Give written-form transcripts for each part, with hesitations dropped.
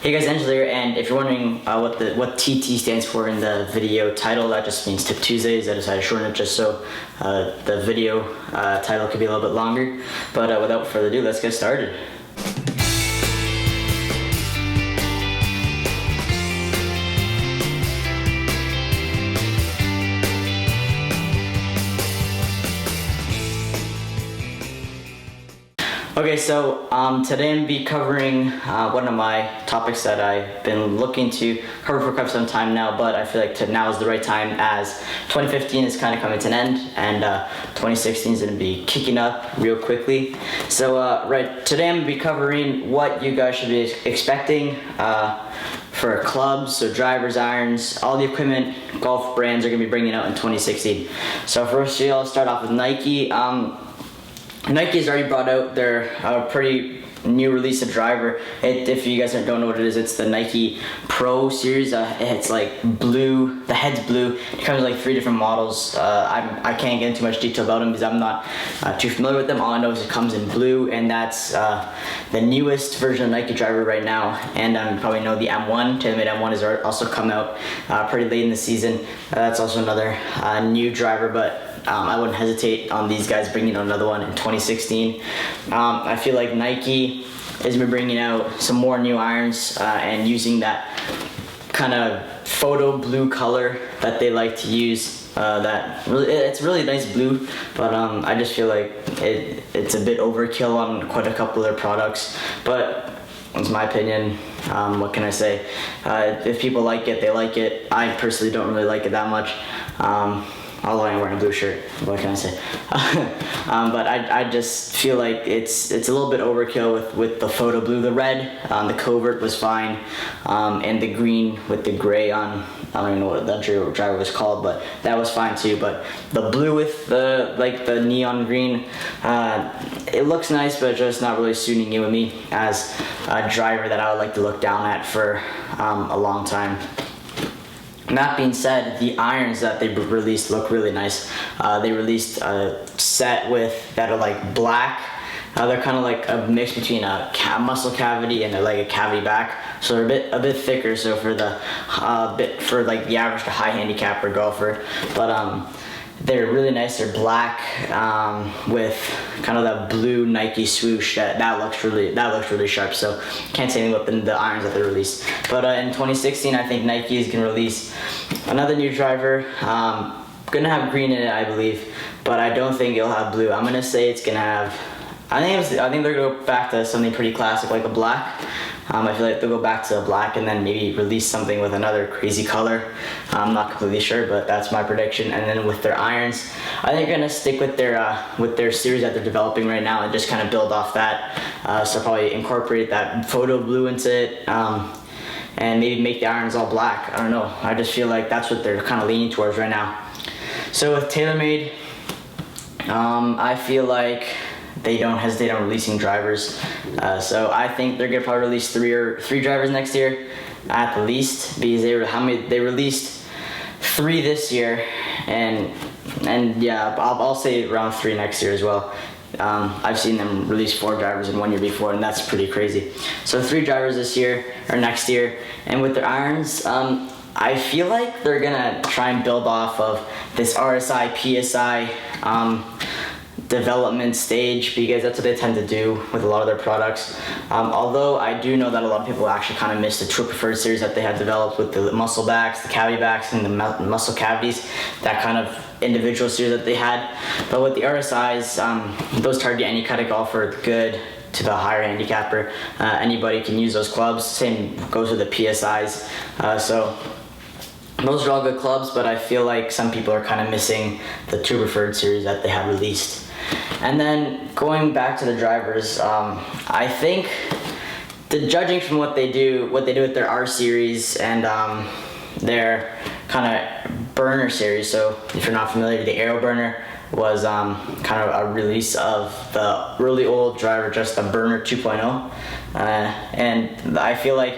Hey guys, Angelo here, and if you're wondering what TT stands for in the video title, that just means Tip Tuesdays. I decided to shorten it just so the video title could be a little bit longer. But without further ado, let's get started. Okay, so today I'm going to be covering one of my topics that I've been looking to cover for quite some time now, but I feel like now is the right time as 2015 is kind of coming to an end, and 2016 is going to be kicking up real quickly. So today I'm going to be covering what you guys should be expecting for clubs, so drivers, irons, all the equipment golf brands are going to be bringing out in 2016. So first, I'll start off with Nike. Nike has already brought out their pretty new release of driver. If you guys don't know what it is, it's the Nike Pro series. It's like blue, the head's blue. It comes with like 3 different models. I can't get into much detail about them because I'm not too familiar with them. All I know is it comes in blue, and that's the newest version of Nike driver right now. And you probably know the M1, TaylorMade M1 has also come out pretty late in the season. That's also another new driver, but I wouldn't hesitate on these guys bringing out another one in 2016. I feel like Nike is bringing out some more new irons and using that kind of photo blue color that they like to use. It's really nice blue, but I just feel like it's a bit overkill on quite a couple of their products. But it's my opinion. What can I say? If people like it, they like it. I personally don't really like it that much. Although I'm wearing a blue shirt, what can I say? But I just feel like it's a little bit overkill with the photo blue. The red on the covert was fine, and the green with the gray on, I don't even know what that driver was called, but that was fine too. But the blue with the neon green, it looks nice, but just not really suiting you and me as a driver that I would like to look down at for a long time. That being said, the irons that they released look really nice. They released a set that are like black. They're kind of like a mix between a muscle cavity and like a cavity back, so they're a bit thicker. So for the like the average to high handicapper golfer, but they're really nice. They're black with kind of that blue Nike swoosh. That looks really sharp. So can't say anything about the irons that they released. But in 2016, I think Nike is gonna release another new driver. Gonna have green in it, I believe, but I don't think it'll have blue. I'm gonna say it's gonna have. I think they're gonna go back to something pretty classic, like a black. I feel like they'll go back to a black and then maybe release something with another crazy color. I'm not completely sure, but that's my prediction. And then with their irons, I think they're gonna stick with their series that they're developing right now and just kind of build off that. So probably incorporate that photo blue into it, and maybe make the irons all black. I don't know. I just feel like that's what they're kind of leaning towards right now. So with TaylorMade, I feel like they don't hesitate on releasing drivers. So I think they're gonna probably release three drivers next year at the least, because they released 3 this year, and yeah, I'll say around 3 next year as well. I've seen them release 4 drivers in 1 year before, and that's pretty crazy. So 3 drivers this year or next year. And with their irons, I feel like they're gonna try and build off of this RSI, PSI development stage, because that's what they tend to do with a lot of their products. Although I do know that a lot of people actually kind of miss the True Preferred series that they had developed with the muscle backs, the cavity backs, and the muscle cavities, that kind of individual series that they had. But with the RSIs, those target any kind of golfer, good to the higher handicapper. Anybody can use those clubs. Same goes with the PSIs. So those are all good clubs, but I feel like some people are kind of missing the True Preferred series that they have released. And then going back to the drivers, I think judging from what they do with their R series and their kind of burner series. So if you're not familiar, the Aero burner was kind of a release of the really old driver, just the burner 2.0, and I feel like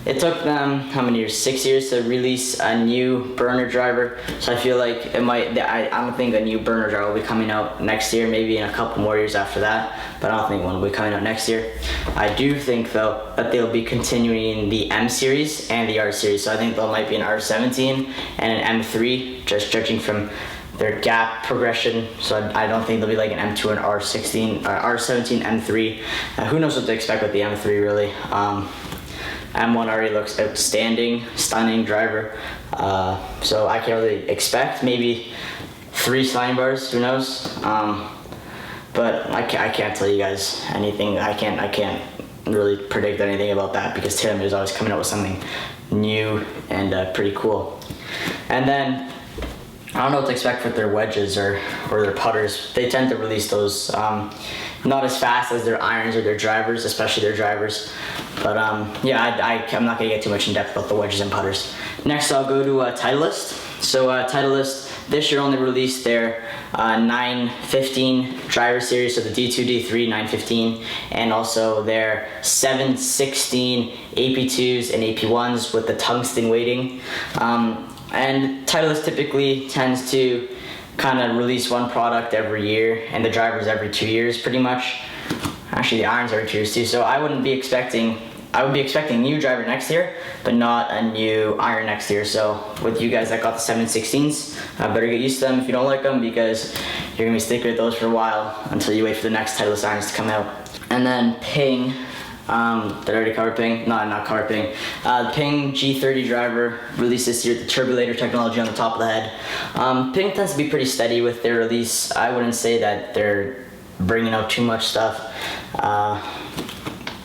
it took them how many years? 6 years to release a new burner driver. So I feel like it might. I don't think a new burner driver will be coming out next year. Maybe in a couple more years after that. But I don't think one will be coming out next year. I do think though that they'll be continuing the M series and the R series. So I think there might be an R17 and an M3, just judging from their gap progression. So I don't think there'll be like an M2 and R16, R17, M3. Who knows what to expect with the M3 really. M1 already looks outstanding, stunning driver. So I can't really expect maybe 3 sliding bars, who knows. But I can't tell you guys anything. I can't really predict anything about that because Tim is always coming out with something new and pretty cool. And then I don't know what to expect with their wedges or their putters. They tend to release those not as fast as their irons or their drivers, especially their drivers. But yeah, I'm not gonna get too much in depth about the wedges and putters. Next, I'll go to Titleist. So Titleist this year only released their 915 driver series, so the D2, D3, 915, and also their 716 AP2s and AP1s with the tungsten weighting. And Titleist typically tends to kind of release one product every year, and the drivers every 2 years, pretty much. Actually, the irons every 2 years too. So I would be expecting a new driver next year, but not a new iron next year. So with you guys that got the 716s, I better get used to them if you don't like them, because you're gonna be sticking with those for a while until you wait for the next Titleist irons to come out. And then Ping. Did I already cover Ping? No, not cover Ping. Ping G30 driver released this year, the turbulator technology on the top of the head. Ping tends to be pretty steady with their release. I wouldn't say that they're bringing out too much stuff.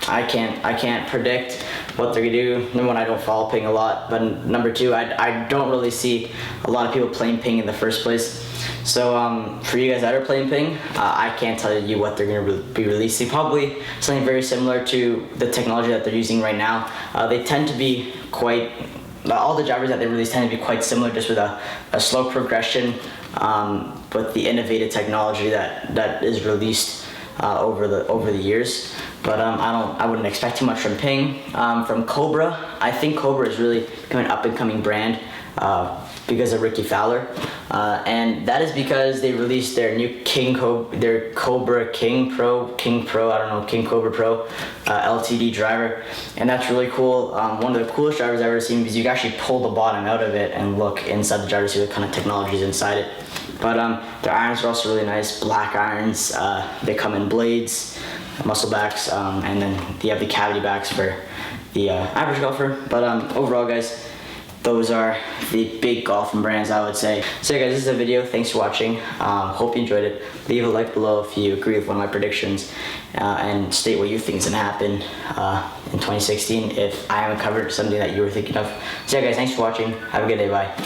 I can't predict what they're gonna do. Number one, I don't follow Ping a lot, but number two, I don't really see a lot of people playing Ping in the first place. So for you guys that are playing Ping, I can't tell you what they're going to be releasing. Probably something very similar to the technology that they're using right now. They tend to be all the drivers that they release tend to be quite similar, just with a slow progression, with the innovative technology that is released over the years. But I wouldn't expect too much from Ping. From Cobra, I think Cobra is really becoming an up-and-coming brand because of Ricky Fowler, and that is because they released their new their Cobra King Cobra Pro LTD driver, and that's really cool. One of the coolest drivers I've ever seen, because you can actually pull the bottom out of it and look inside the driver, see what kind of technology is inside it. But their irons are also really nice, black irons. They come in blades, muscle backs, and then you have the cavity backs for the average golfer. But overall, guys, those are the big golfing brands, I would say. So yeah, guys, this is a video. Thanks for watching. Hope you enjoyed it. Leave a like below if you agree with one of my predictions, and state what you think is going to happen in 2016 if I haven't covered something that you were thinking of. So yeah, guys, thanks for watching. Have a good day. Bye.